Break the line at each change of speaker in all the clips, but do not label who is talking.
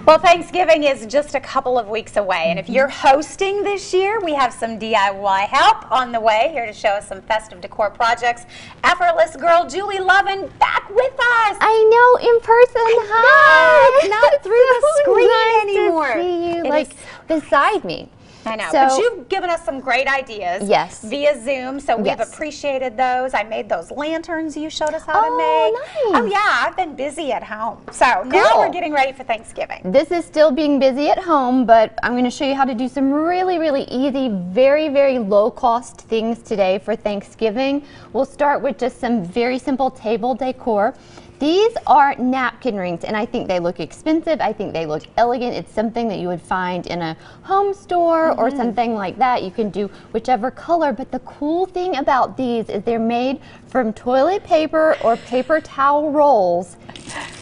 Well, Thanksgiving is just a couple of weeks away, and if you're hosting this year, we have some DIY help on the way here to show us some festive decor projects. Effortless Girl Julie Loven back with us.
I know, in person. Hi.
It's not through the screen anymore.
To see you,
It
like beside me.
I know,
So,
but you've given us some great ideas via Zoom, so we've appreciated those. I made those lanterns you showed us how to make.
Nice.
Oh yeah, I've been busy at home. So now we're getting ready for Thanksgiving.
This is still being busy at home, but I'm going to show you how to do some really, really easy, very, very low cost things today for Thanksgiving. We'll start with just some very simple table decor. These are napkin rings, and I think they look expensive. I think they look elegant. It's something that you would find in a home store or something like that. You can do whichever color, but the cool thing about these is they're made from toilet paper or paper towel rolls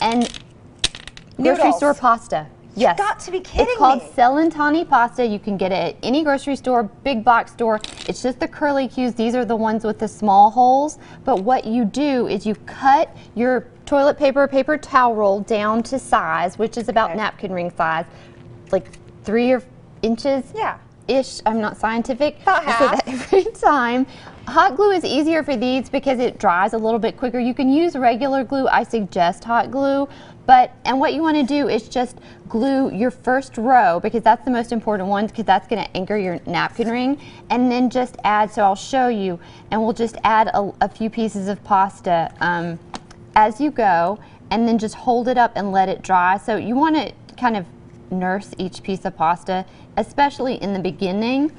and grocery store pasta. Yes.
You've got to be kidding me.
It's called Celentani pasta. You can get it at any grocery store, big box store. It's just the curly cues. These are the ones with the small holes. But what you do is you cut your toilet paper, paper towel roll down to size, which is about napkin ring size, like 3 inches.
Yeah.
Ish. I'm not scientific.
About half.
I say that every time. Hot glue is easier for these because it dries a little bit quicker. You can use regular glue. I suggest hot glue. And what you want to do is just glue your first row, because that's the most important one, because that's going to anchor your napkin ring, and then just add, so I'll show you, and we'll just add a few pieces of pasta as you go, and then just hold it up and let it dry. So you want to kind of nurse each piece of pasta, especially in the beginning,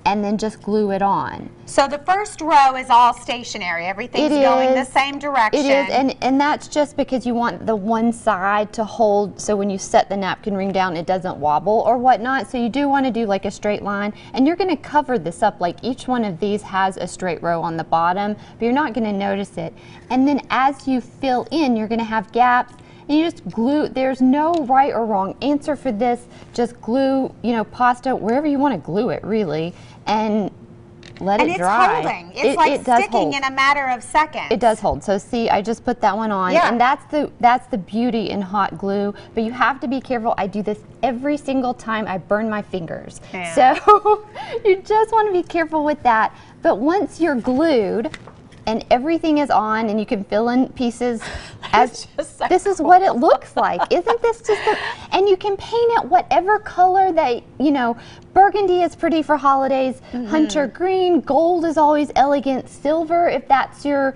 and then just glue it on.
So the first row is all stationary. Everything's going the same direction.
It is, and that's just because you want the one side to hold, so when you set the napkin ring down, it doesn't wobble or whatnot. So you do want to do like a straight line, and you're going to cover this up. Like each one of these has a straight row on the bottom, but you're not going to notice it. And then as you fill in, you're going to have gaps. And you just glue. There's no right or wrong answer for this. Just glue, pasta wherever you want to glue it, really, and let it dry.
And it's holding. It's like sticking in a matter of seconds.
It does hold. So see, I just put that one on, and that's the beauty in hot glue. But you have to be careful. I do this every single time. I burn my fingers. Yeah. So you just want to be careful with that. But once you're glued and everything is on, and you can fill in pieces as this is what it looks like. Isn't this just and you can paint it whatever color that, burgundy is pretty for holidays, hunter green, gold is always elegant, silver if that's your,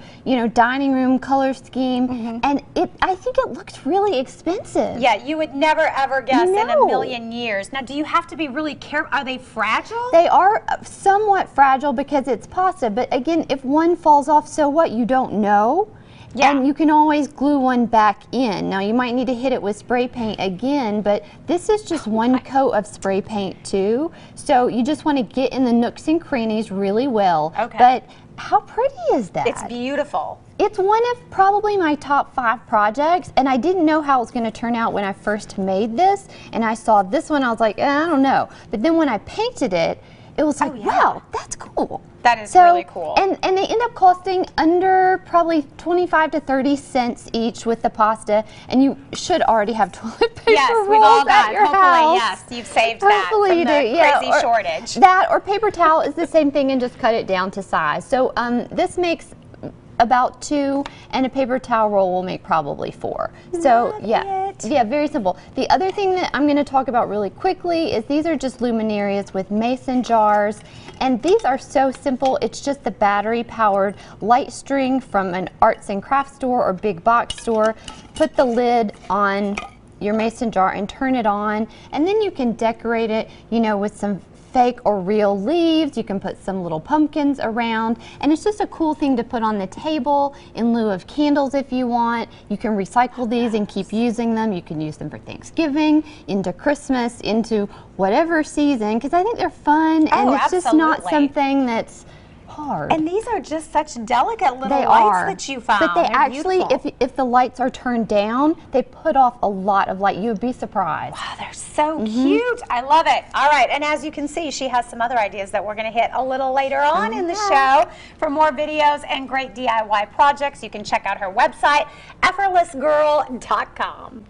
dining room color scheme. And I think it looks really expensive.
Yeah, you would never ever guess in a million years. Now, do you have to be really careful? Are they fragile?
They are somewhat fragile because it's pasta, but again, if one falls off, so what? You don't know. Yeah. And you can always glue one back in. Now you might need to hit it with spray paint again, but this is just one coat of spray paint too. So you just want to get in the nooks and crannies really well. Okay. But how pretty is that?
It's beautiful.
It's one of probably my top 5 projects, and I didn't know how it was going to turn out when I first made this. And I saw this one, I was like, I don't know. But then when I painted it, it was like, wow, that's cool.
That is really cool.
And they end up costing under probably 25 to 30 cents each with the pasta, and you should already have toilet paper rolls at your house.
Yes, you've saved that from the crazy shortage.
That or paper towel is the same thing, and just cut it down to size. So this makes about 2, and a paper towel roll will make probably 4. So yeah, very simple. The other thing that I'm going to talk about really quickly is these are just luminarias with mason jars, and these are so simple. It's just the battery powered light string from an arts and crafts store or big box store. Put the lid on your mason jar and turn it on, and then you can decorate it, with some fake or real leaves. You can put some little pumpkins around, and it's just a cool thing to put on the table in lieu of candles if you want. You can recycle these and keep using them. You can use them for Thanksgiving, into Christmas, into whatever season, because I think they're fun, and it's just not something that's hard.
And these are just such delicate little lights that you found.
But they actually, if the lights are turned down, they put off a lot of light. You would be surprised.
Wow, they're so cute. I love it. All right, and as you can see, she has some other ideas that we're going to hit a little later on in the show. For more videos and great DIY projects, you can check out her website, effortlessgirl.com.